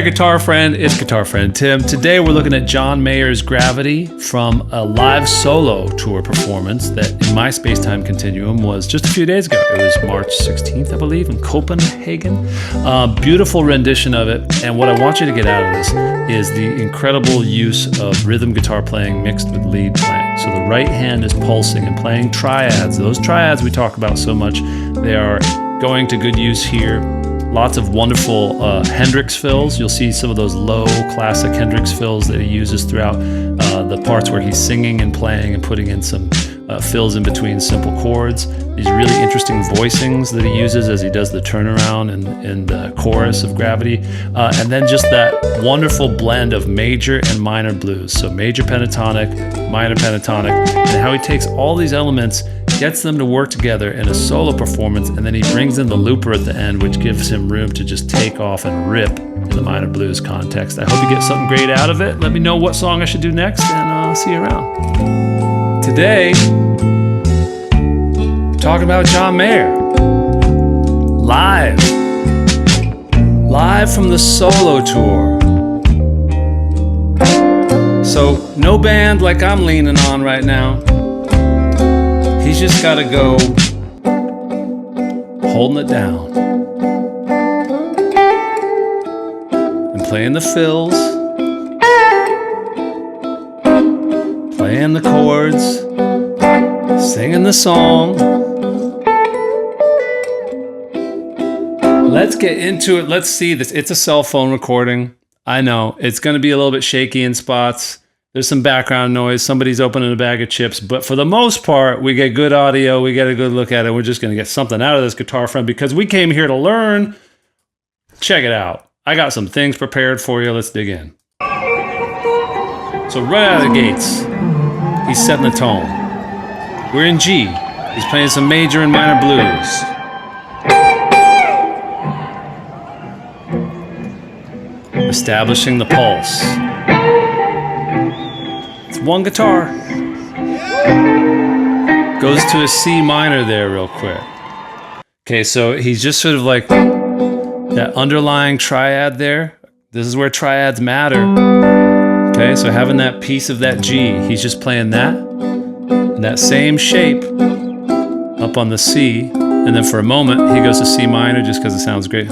Guitar Friend, it's Guitar Friend Tim. Today we're looking at John Mayer's Gravity from a live solo tour performance that in my space-time continuum was just a few days ago. It was March 16th, I believe, in Copenhagen. Beautiful rendition of it, and what I want you to get out of this is the incredible use of rhythm guitar playing mixed with lead playing. So the right hand is pulsing and playing triads. Those triads we talk about so much, they are going to good use here. Lots of wonderful Hendrix fills. You'll see some of those low classic Hendrix fills that he uses throughout the parts where he's singing and playing and putting in some fills in between simple chords. These really interesting voicings that he uses as he does the turnaround in the chorus of Gravity. And then just that wonderful blend of major and minor blues. So major pentatonic, minor pentatonic, and how he takes all these elements, gets them to work together in a solo performance, and then he brings in the looper at the end, which gives him room to just take off and rip in the minor blues context. I hope you get something great out of it. Let me know what song I should do next, and I'll see you around. Today, talking about John Mayer. Live from the solo tour. So, no band like I'm leaning on right now. He's just got to go holding it down and playing the fills, playing the chords, singing the song. Let's get into it. Let's see this. It's a cell phone recording. I know it's going to be a little bit shaky in spots. There's some background noise. Somebody's opening a bag of chips. But for the most part, we get good audio. We get a good look at it. We're just going to get something out of this Guitar Friend because we came here to learn. Check it out. I got some things prepared for you. Let's dig in. So right out of the gates, he's setting the tone. We're in G. He's playing some major and minor blues. Establishing the pulse. One guitar. Goes to a C minor there real quick. Okay, so he's just sort of like that underlying triad there. This is where triads matter. Okay, so having that piece of that G, he's just playing that. And that same shape up on the C. And then for a moment, he goes to C minor just because it sounds great.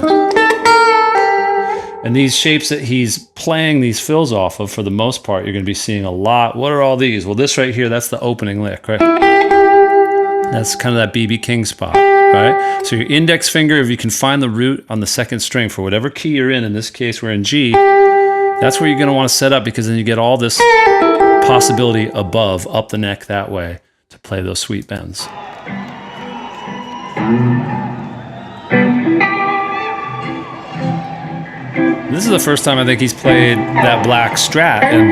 And these shapes that he's playing these fills off of, for the most part, you're going to be seeing a lot. What are all these? Well, this right here, that's the opening lick, right? That's kind of that B.B. King spot, right? So your index finger, if you can find the root on the second string for whatever key you're in this case, we're in G, that's where you're going to want to set up because then you get all this possibility above, up the neck that way, to play those sweet bends. This is the first time I think he's played that black Strat in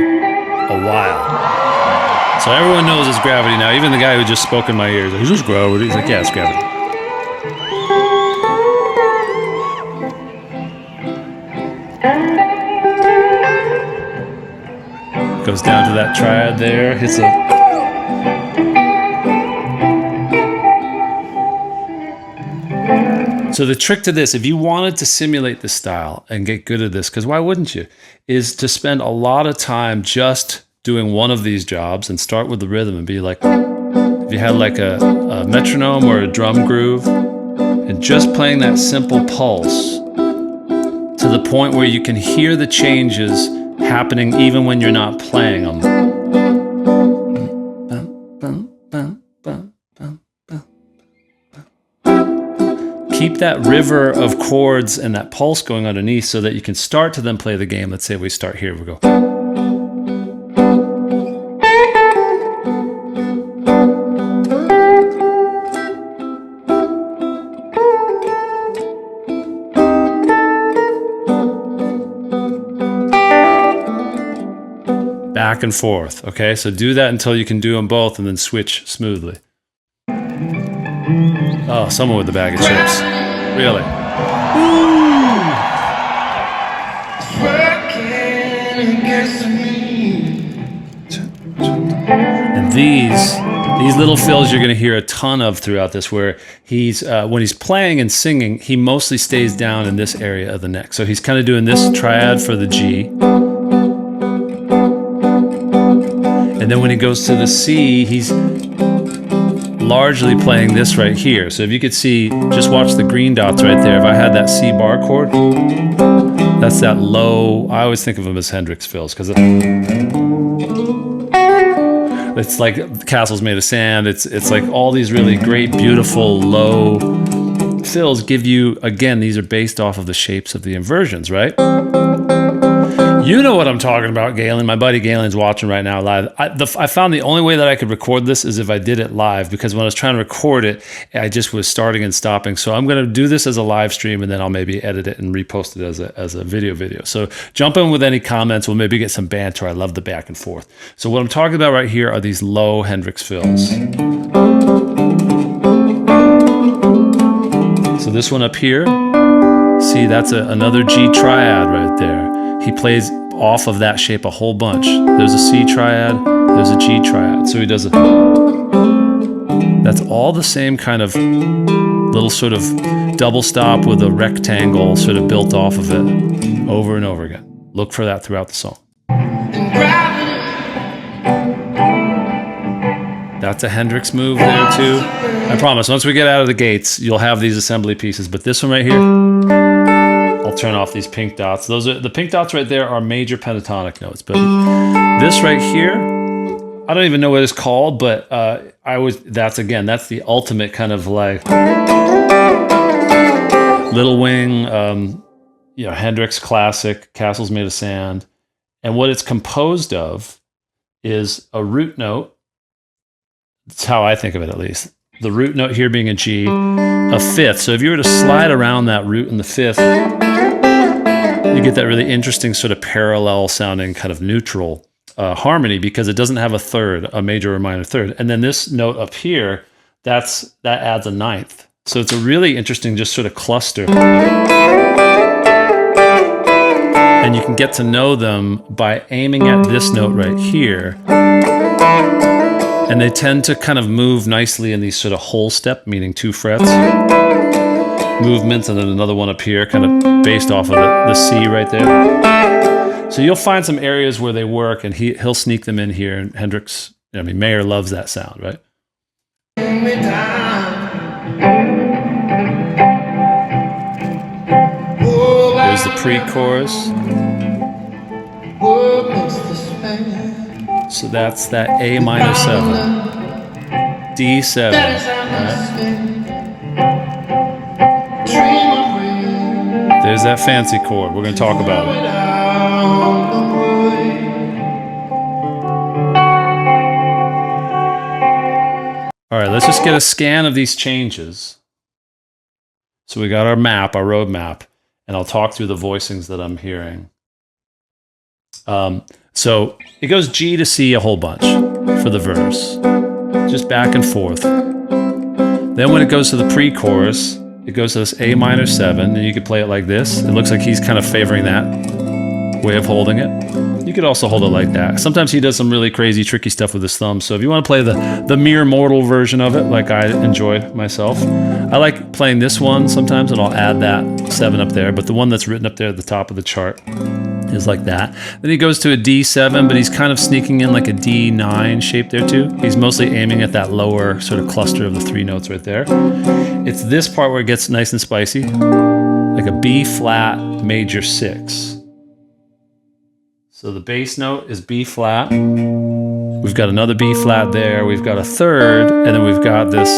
a while. So everyone knows it's Gravity now. Even the guy who just spoke in my ears. Is this Gravity? He's like, yeah, it's Gravity. Goes down to that triad there. Hits a... So the trick to this, if you wanted to simulate this style and get good at this, because why wouldn't you, is to spend a lot of time just doing one of these jobs and start with the rhythm and be like, if you had like a metronome or a drum groove and just playing that simple pulse to the point where you can hear the changes happening even when you're not playing them. Keep that river of chords and that pulse going underneath so that you can start to then play the game. Let's say we start here, we go. Back and forth, okay? So do that until you can do them both and then switch smoothly. Oh, someone with the bag of chips. Really? And These little fills you're going to hear a ton of throughout this, where he's when he's playing and singing, he mostly stays down in this area of the neck. So he's kind of doing this triad for the G. And then when he goes to the C, he's largely playing this right here. So if you could see, just watch the green dots right there. If I had that C bar chord, that's that low, I always think of them as Hendrix fills, because it's like Castles Made of Sand. It's like all these really great, beautiful, low fills give you, again, these are based off of the shapes of the inversions, right? You know what I'm talking about, Galen. My buddy Galen's watching right now live. I found the only way that I could record this is if I did it live, because when I was trying to record it, I just was starting and stopping. So I'm going to do this as a live stream, and then I'll maybe edit it and repost it as a video. So jump in with any comments. We'll maybe get some banter. I love the back and forth. So what I'm talking about right here are these low Hendrix fills. So this one up here, see, that's another G triad right there. He plays off of that shape a whole bunch. There's a C triad, there's a G triad. So he does that's all the same kind of little sort of double stop with a rectangle sort of built off of it over and over again. Look for that throughout the song. That's a Hendrix move there too. I promise, once we get out of the gates, you'll have these assembly pieces. But this one right here, I'll turn off these pink dots. Those are the pink dots right there are major pentatonic notes. But this right here, I don't even know what it's called, but that's the ultimate kind of like Little Wing, Hendrix classic, Castles Made of Sand. And what it's composed of is a root note. That's how I think of it, at least. The root note here being a G, a fifth. So if you were to slide around that root in the fifth, you get that really interesting sort of parallel sounding kind of neutral harmony, because it doesn't have a third, a major or minor third. And then this note up here, that adds a ninth. So it's a really interesting just sort of cluster. And you can get to know them by aiming at this note right here. And they tend to kind of move nicely in these sort of whole step, meaning 2 frets movements, and then another one up here, kind of based off of the C right there. So you'll find some areas where they work, and he'll sneak them in here. And Hendrix, Mayer loves that sound, right? There's the pre-chorus. So that's that A minor 7, D7, right? There's that fancy chord. We're going to talk about it. All right, let's just get a scan of these changes. So we got our map, our road map, and I'll talk through the voicings that I'm hearing. So it goes G to C a whole bunch for the verse, just back and forth. Then when it goes to the pre-chorus, it goes to this A minor 7, and you could play it like this. It looks like he's kind of favoring that way of holding it. You could also hold it like that. Sometimes he does some really crazy, tricky stuff with his thumb. So if you want to play the mere mortal version of it, like I enjoy myself, I like playing this one sometimes, and I'll add that 7 up there. But the one that's written up there at the top of the chart is like that. Then he goes to a D7, but he's kind of sneaking in like a D9 shape there too. He's mostly aiming at that lower sort of cluster of the 3 notes right there. It's this part where it gets nice and spicy, like a B flat major 6. So the bass note is B flat. We've got another B flat there. We've got a third, and then we've got this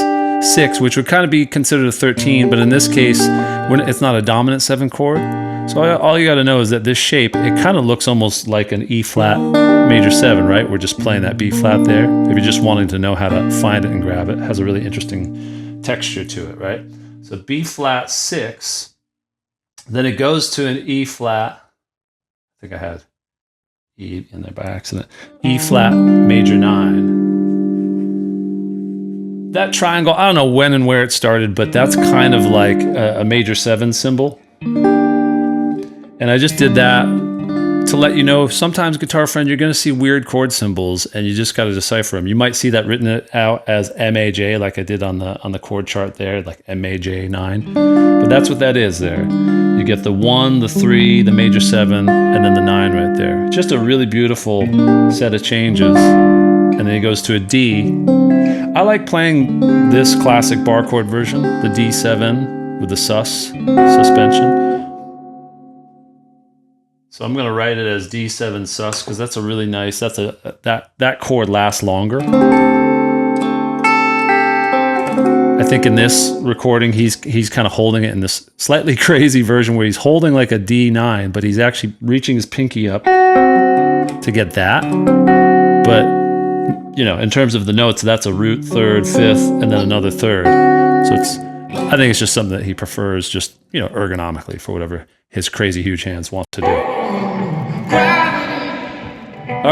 6, which would kind of be considered a 13, but in this case, it's not a dominant 7 chord. So all you got to know is that this shape, it kind of looks almost like an E flat major 7, right? We're just playing that B flat there. If you're just wanting to know how to find it and grab it, it has a really interesting texture to it, right? So B flat 6, then it goes to an E flat. I think I had E in there by accident. E flat major 9. That triangle, I don't know when and where it started, but that's kind of like a major 7 symbol. And I just did that to let you know, sometimes, guitar friend, you're going to see weird chord symbols, and you just got to decipher them. You might see that written out as MAJ, like I did on the chord chart there, like MAJ9. But that's what that is there. You get the 1, the 3, the major 7, and then the 9 right there. Just a really beautiful set of changes. And then he goes to a D. I like playing this classic bar chord version, the D7 with the suspension. So I'm going to write it as D7 sus because that's a really nice, that chord lasts longer. I think in this recording he's kind of holding it in this slightly crazy version where he's holding like a D9, but he's actually reaching his pinky up to get that. But you know, in terms of the notes, that's a root third, fifth, and then another third. So I think it's just something that he prefers, just, you know, ergonomically for whatever his crazy huge hands want to do. All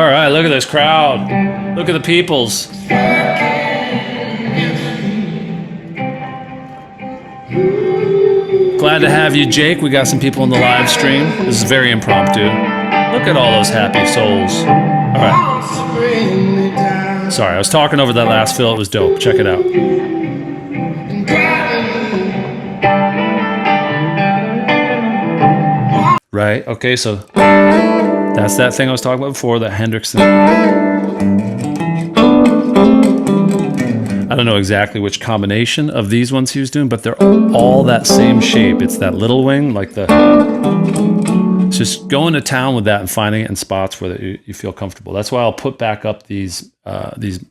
right, look at this crowd. Look at the peoples. Glad to have you, Jake. We got some people in the live stream. This is very impromptu. Look at all those happy souls. All right. Sorry, I was talking over that last fill. It was dope. Check it out. Right, okay, so that's that thing I was talking about before, that Hendrix thing. I don't know exactly which combination of these ones he was doing, but they're all that same shape. It's that little wing, like the... It's just going to town with that and finding it in spots where you feel comfortable. That's why I'll put back up these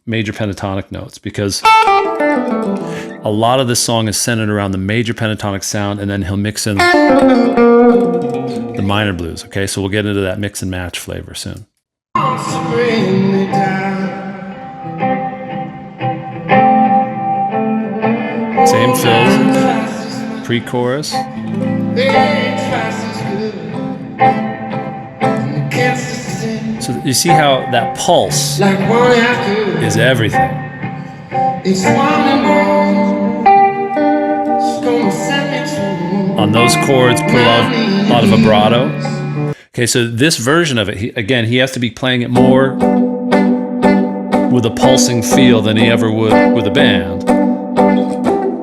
major pentatonic notes, because a lot of this song is centered around the major pentatonic sound, and then he'll mix in the minor blues. Okay, so we'll get into that mix and match flavor soon. Same fills, pre-chorus. So you see how that pulse is everything. On those chords, put a lot of vibrato. Okay, so this version of it, he has to be playing it more with a pulsing feel than he ever would with a band.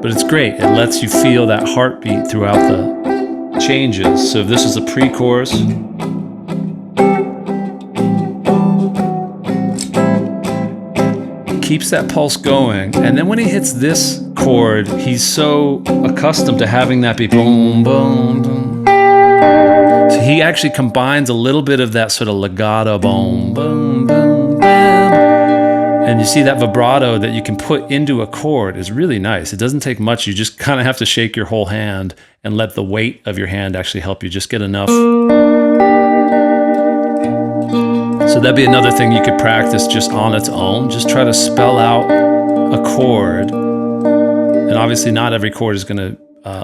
But it's great. It lets you feel that heartbeat throughout the changes. So if this is a pre-chorus, keeps that pulse going, and then when he hits this chord, he's so accustomed to having that be boom, boom, boom. So he actually combines a little bit of that sort of legato boom, boom, boom, boom. And you see that vibrato that you can put into a chord is really nice. It doesn't take much. You just kind of have to shake your whole hand and let the weight of your hand actually help you just get enough. So that'd be another thing you could practice just on its own. Just try to spell out a chord. And obviously not every chord is going to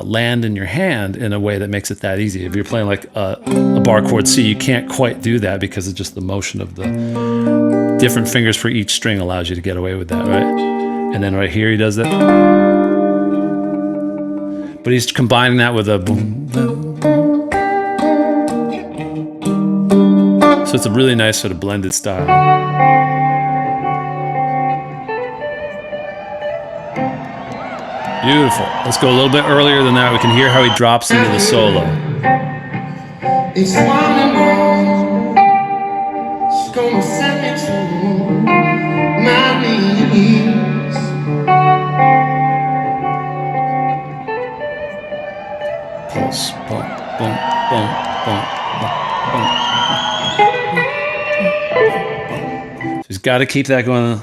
land in your hand in a way that makes it that easy. If you're playing like a bar chord C, you can't quite do that because it's just the motion of the different fingers for each string allows you to get away with that, right? And then right here he does that. But he's combining that with a boom, boom, boom. So it's a really nice sort of blended style. Beautiful. Let's go a little bit earlier than that. We can hear how he drops into the solo. It's one more. It's gonna set me to my knees. Pulse, boom, boom, boom, boom, boom, boom. So he's got to keep that going.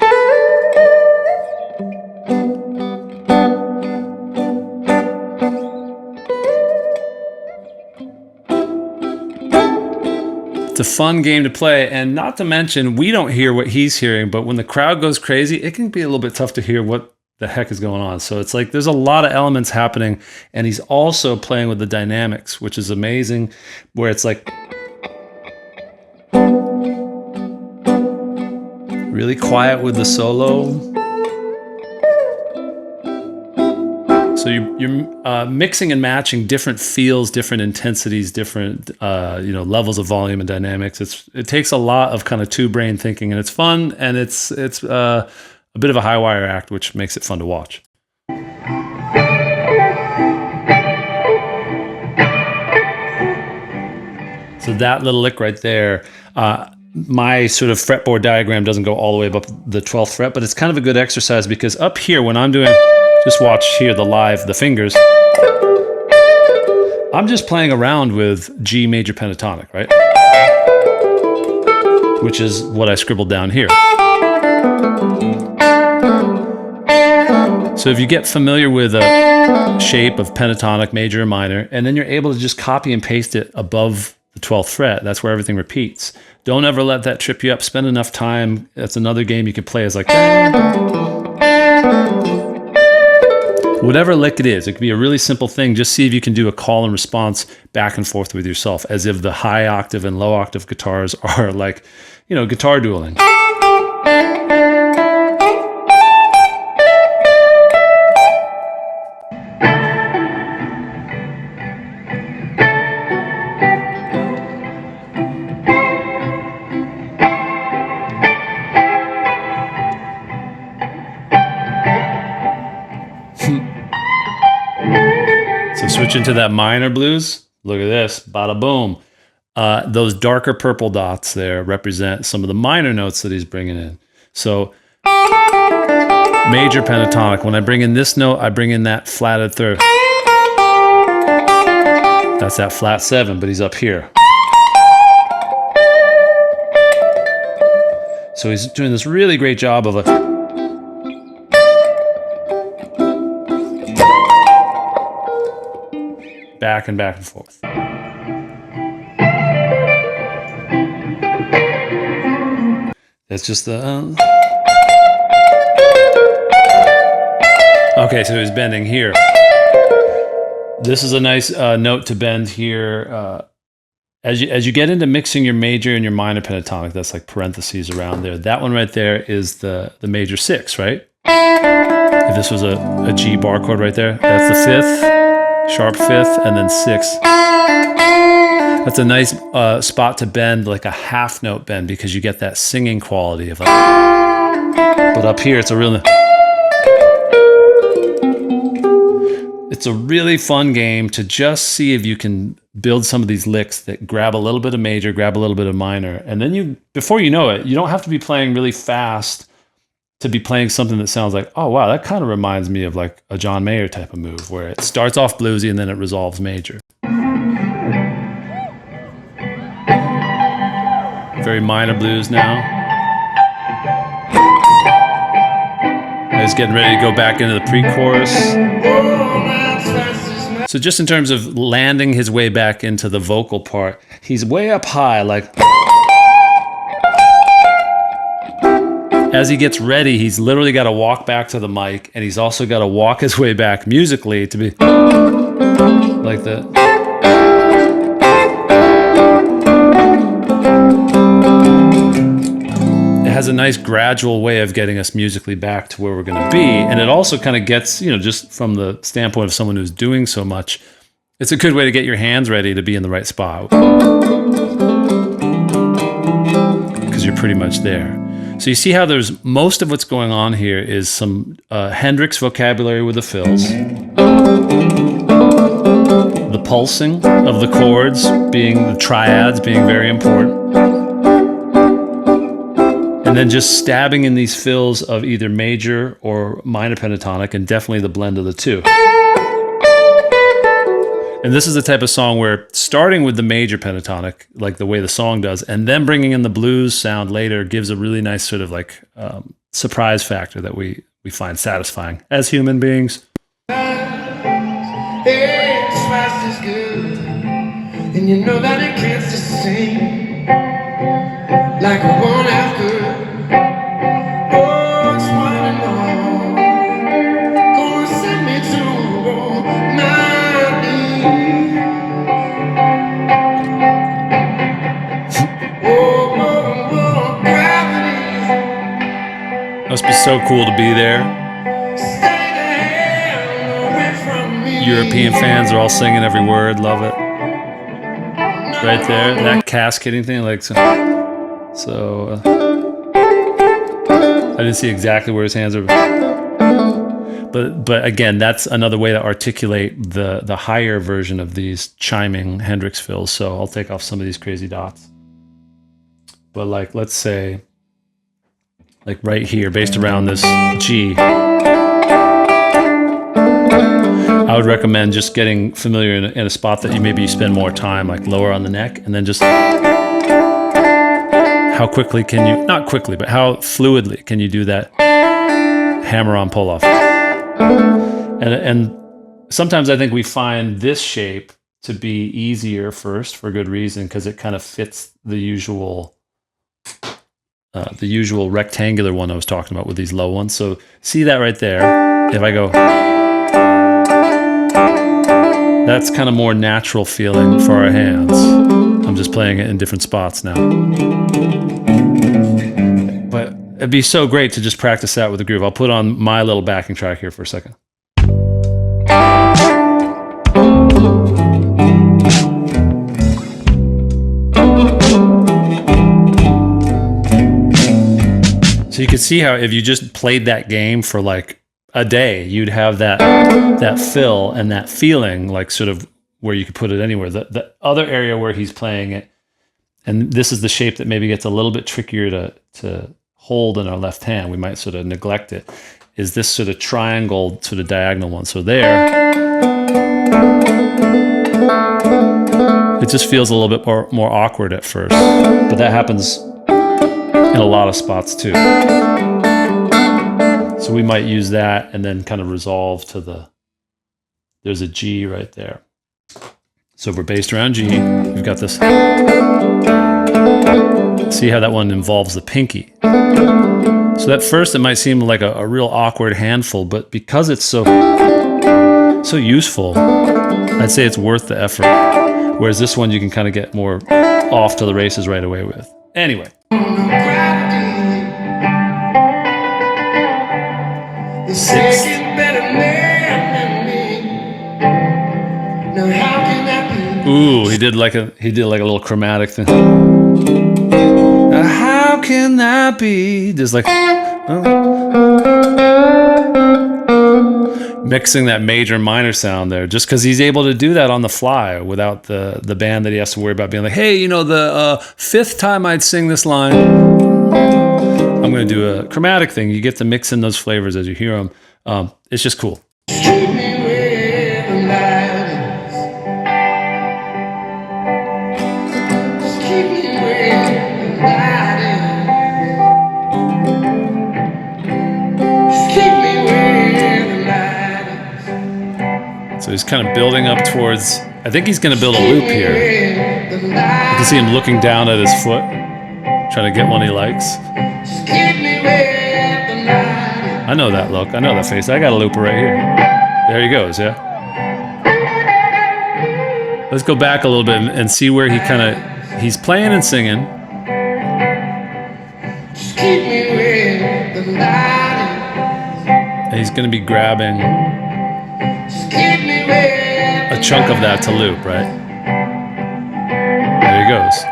It's a fun game to play, and not to mention, we don't hear what he's hearing, but when the crowd goes crazy, it can be a little bit tough to hear what the heck is going on. So it's like there's a lot of elements happening, and he's also playing with the dynamics, which is amazing, where it's like really quiet with the solo. So you're mixing and matching different feels, different intensities, different levels of volume and dynamics. It takes a lot of kind of two-brain thinking, and it's fun, and it's a bit of a high wire act, which makes it fun to watch. So that little lick right there, my sort of fretboard diagram doesn't go all the way up the 12th fret, but it's kind of a good exercise because up here when I'm doing, just watch here the fingers, I'm just playing around with G major pentatonic, right? Which is what I scribbled down here. So if you get familiar with a shape of pentatonic, major, or minor, and then you're able to just copy and paste it above the 12th fret, that's where everything repeats. Don't ever let that trip you up. Spend enough time. That's another game you can play is like, whatever lick it is. It could be a really simple thing. Just see if you can do a call and response back and forth with yourself, as if the high octave and low octave guitars are like, guitar dueling. So switch into that minor blues. Look at this, bada boom. Those darker purple dots there represent some of the minor notes that he's bringing in. So major pentatonic, when I bring in this note, I bring in that flatted third. That's that flat 7, but he's up here. So he's doing this really great job of back and forth. That's just the... Okay, so he's bending here. This is a nice note to bend here. As you get into mixing your major and your minor pentatonic, that's like parentheses around there. That one right there is the major 6, right? If this was a G bar chord right there, that's the 5th, sharp 5th, and then 6. That's a nice spot to bend, like a half note bend, because you get that singing quality of like. But up here, it's a really fun game to just see if you can build some of these licks that grab a little bit of major, grab a little bit of minor, and then before you know it, you don't have to be playing really fast to be playing something that sounds like, oh wow, that kind of reminds me of like a John Mayer type of move, where it starts off bluesy and then it resolves major. Very minor blues now. He's getting ready to go back into the pre-chorus. So just in terms of landing his way back into the vocal part, he's way up high, like... As he gets ready, he's literally got to walk back to the mic, and he's also got to walk his way back musically to be... like that. It has a nice gradual way of getting us musically back to where we're going to be. And it also kind of gets, just from the standpoint of someone who's doing so much, it's a good way to get your hands ready to be in the right spot. Because you're pretty much there. So you see how there's most of what's going on here is some Hendrix vocabulary with the fills. The pulsing of the chords the triads being very important. And then just stabbing in these fills of either major or minor pentatonic, and definitely the blend of the two. And this is the type of song where starting with the major pentatonic, like the way the song does, and then bringing in the blues sound later gives a really nice sort of like surprise factor that we find satisfying as human beings. It's twice as good, and you know that it can't sing like a one after. Oh, it's one and all, gonna send me to my knees. Oh, gravity. Must be so cool to be there. Stay the hell away from European fans are all singing every word. Love it. Right there, that cascading thing, like so. I didn't see exactly where his hands are, but again, that's another way to articulate the higher version of these chiming Hendrix fills. So I'll take off some of these crazy dots. But like, let's say, like right here, based around this G. I would recommend just getting familiar in a spot that you maybe spend more time, like lower on the neck, and then just how quickly can you, not quickly, but how fluidly can you do that hammer on pull off. And sometimes I think we find this shape to be easier first for good reason, because it kind of fits the usual rectangular one I was talking about with these low ones. So see that right there. If I go, that's kind of more natural feeling for our hands. I'm just playing it in different spots now. But it'd be so great to just practice that with the groove. I'll put on my little backing track here for a second. So you can see how if you just played that game for like a day, you'd have that fill and that feeling, like sort of where you could put it anywhere. The other area where he's playing it, and this is the shape that maybe gets a little bit trickier to hold in our left hand, we might sort of neglect it, is this sort of triangle, sort of diagonal one. So there, it just feels a little bit more awkward at first, but that happens in a lot of spots too. So we might use that and then kind of resolve to there's a G right there. So if we're based around G, we've got this. See how that one involves the pinky. So at first it might seem like a real awkward handful, but because it's so useful, I'd say it's worth the effort. Whereas this one you can kind of get more off to the races right away with. Anyway. Sixth. Ooh, he did like a little chromatic thing. How can that be? Just like mixing that major minor sound there, just because he's able to do that on the fly without the band that he has to worry about being like, hey, you know, the fifth time I'd sing this line, I'm going to do a chromatic thing. You get to mix in those flavors as you hear them. It's just cool. So he's kind of building up towards, I think he's going to build a loop here. You can see him looking down at his foot, trying to get one he likes. I know that look. I know that face. I got a looper right here. There he goes, yeah? Let's go back a little bit and see where he's playing and singing. And he's going to be grabbing a chunk of that to loop, right? There he goes.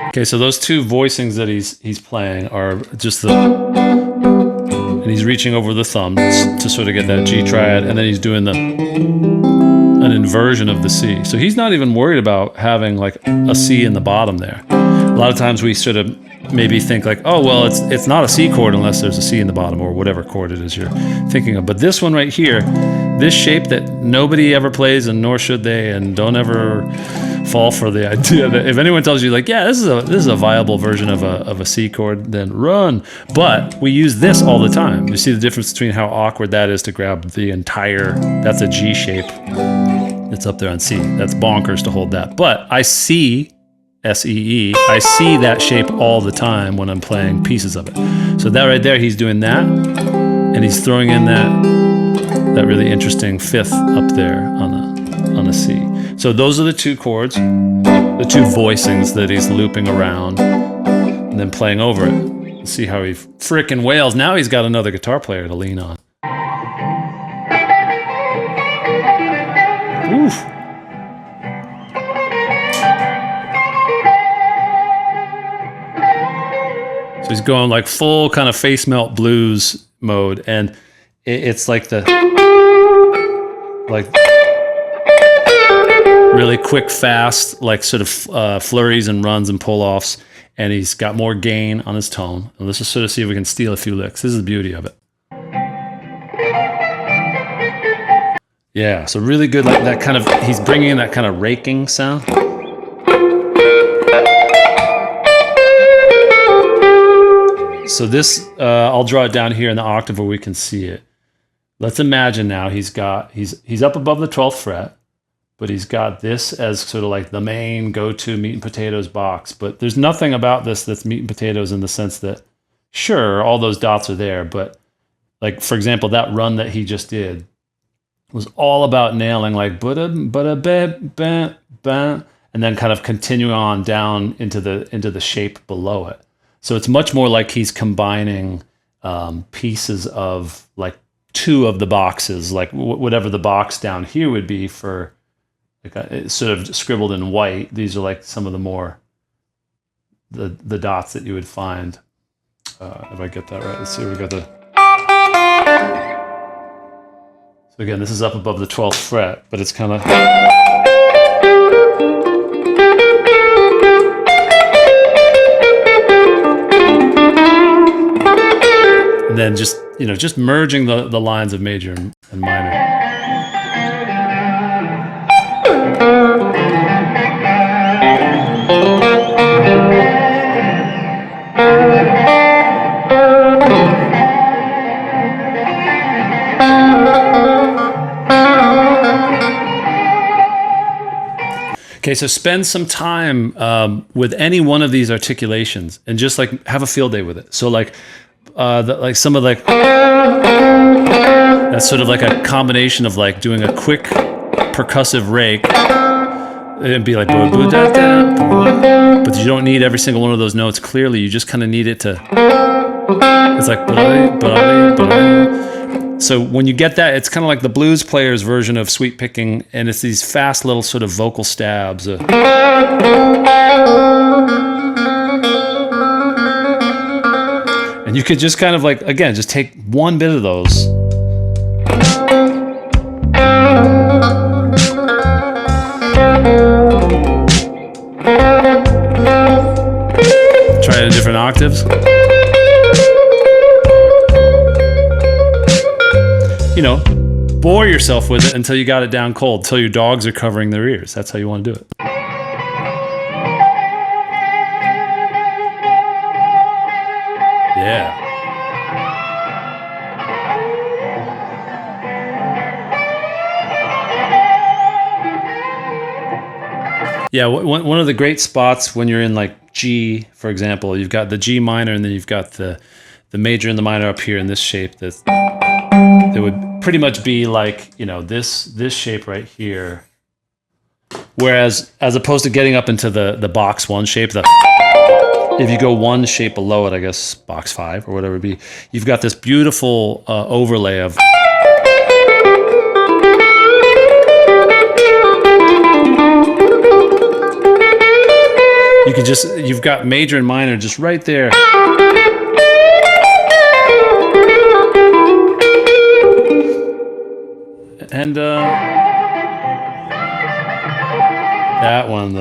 Okay, so those two voicings that he's playing are just and he's reaching over the thumb to sort of get that G triad, and then he's doing an inversion of the C. So he's not even worried about having like a C in the bottom there. A lot of times we sort of maybe think like, oh, well, it's not a C chord unless there's a C in the bottom, or whatever chord it is you're thinking of. But this one right here, this shape that nobody ever plays, and nor should they, and don't ever fall for the idea that if anyone tells you like, yeah, this is a viable version of a C chord, then run. But we use this all the time. You see the difference between how awkward that is to grab the entire, that's a G shape. It's up there on C. That's bonkers to hold that. But I see S-E-E, I see that shape all the time when I'm playing pieces of it. So that right there, he's doing that, and he's throwing in that really interesting fifth up there on a C. So those are the two chords, the two voicings that he's looping around and then playing over it. See how he frickin' wails. Now he's got another guitar player to lean on. Oof. So he's going like full kind of face melt blues mode, and it's like really quick, fast, like sort of flurries and runs and pull-offs, and he's got more gain on his tone. And let's just sort of see if we can steal a few licks. This is the beauty of it. Yeah, so really good, like that kind of, he's bringing in that kind of raking sound. So this, I'll draw it down here in the octave where we can see it. Let's imagine now he's up above the 12th fret, but he's got this as sort of like the main go-to meat and potatoes box. But there's nothing about this that's meat and potatoes in the sense that, sure, all those dots are there, but like, for example, that run that he just did was all about nailing like and then kind of continuing on down into the shape below it. So it's much more like he's combining pieces of like two of the boxes, like whatever the box down here would be for like sort of scribbled in white. These are like some of the more the dots that you would find. If I get that right, let's see. We got the. So again, this is up above the 12th fret, but it's kind of. And then just merging the lines of major and minor. Okay, so spend some time with any one of these articulations and just like have a field day with it. So like some of like that's sort of like a combination of like doing a quick percussive rake. It'd be like but you don't need every single one of those notes clearly. You just kind of need it to. It's like so when you get that, it's kind of like the blues player's version of sweep picking, and it's these fast little sort of vocal stabs. And you could just kind of like, again, just take one bit of those. Try it in different octaves. You know, bore yourself with it until you got it down cold, until your dogs are covering their ears. That's how you want to do it. Yeah. Yeah, one of the great spots when you're in like G, for example, you've got the G minor and then you've got the major and the minor up here in this shape that would pretty much be like, you know, this shape right here. Whereas as opposed to getting up into the box one shape, if you go one shape below it, I guess box 5 or whatever it be, you've got this beautiful overlay of you've got major and minor just right there. And that one,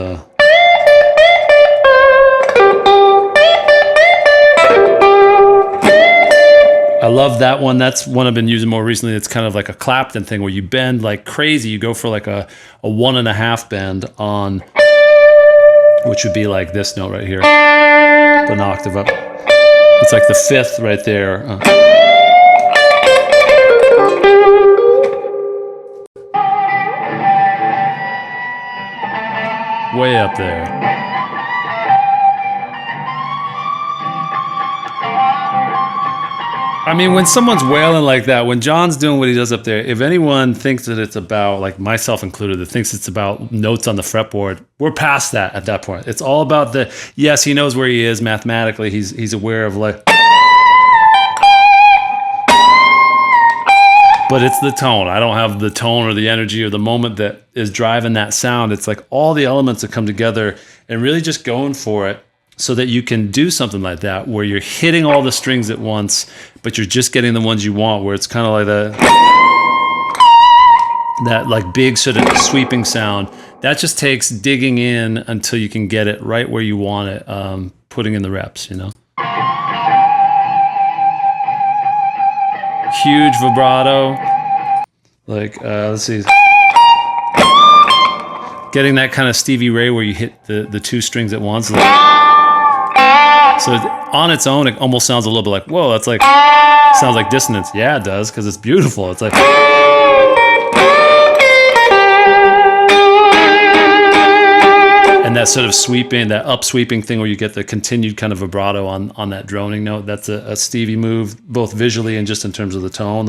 I love that one. That's one I've been using more recently. It's kind of like a Clapton thing where you bend like crazy. You go for like a 1.5 bend on, which would be like this note right here, but an octave up. It's like the 5th right there. Way up there. I mean, when someone's wailing like that, when John's doing what he does up there, if anyone thinks that it's about, like myself included, that thinks it's about notes on the fretboard, we're past that at that point. It's all about the, yes, he knows where he is mathematically. He's aware of like, but it's the tone. I don't have the tone or the energy or the moment that is driving that sound. It's like all the elements that come together and really just going for it, so that you can do something like that where you're hitting all the strings at once, but you're just getting the ones you want, where it's kind of like that like big sort of sweeping sound. That just takes digging in until you can get it right where you want it, putting in the reps, you know? Huge vibrato. Like, let's see. Getting that kind of Stevie Ray where you hit the two strings at once. So on its own, it almost sounds a little bit like, whoa, that's like, sounds like dissonance. Yeah, it does, because it's beautiful. It's like, and that sort of sweeping, that up-sweeping thing where you get the continued kind of vibrato on that droning note. That's a Stevie move, both visually and just in terms of the tone.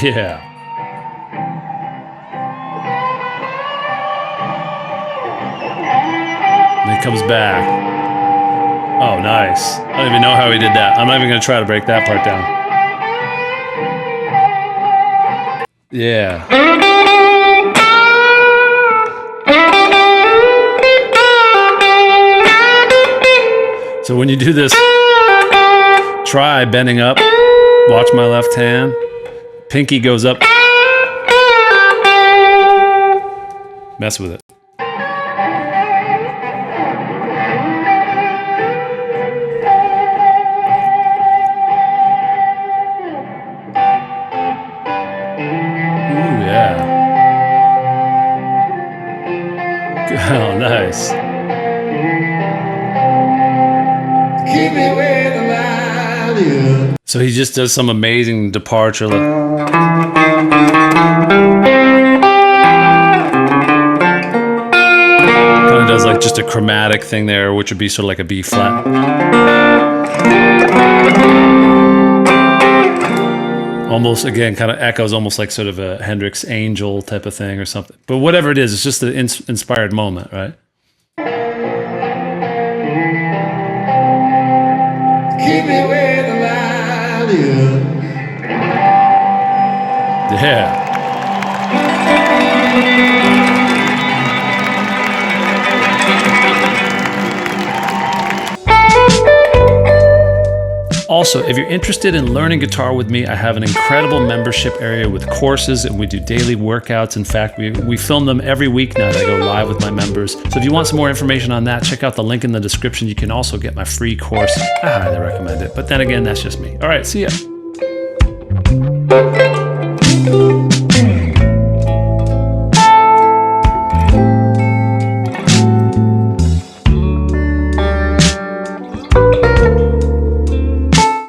Yeah. And he comes back. Oh, nice. I don't even know how he did that. I'm not even going to try to break that part down. Yeah. So when you do this, try bending up. Watch my left hand. Pinky goes up. Mess with it. Oh, nice. Keep me where the light is. So he just does some amazing departure. Kind of does like just a chromatic thing there, which would be sort of like a B flat. Almost, again, kind of echoes almost like sort of a Hendrix Angel type of thing or something. But whatever it is, it's just an inspired moment, right? Keep me where the light is. Yeah. Also, if you're interested in learning guitar with me, I have an incredible membership area with courses, and we do daily workouts. In fact, we film them every week now. I go live with my members. So if you want some more information on that, check out the link in the description. You can also get my free course. I highly recommend it. But then again, that's just me. All right, see ya.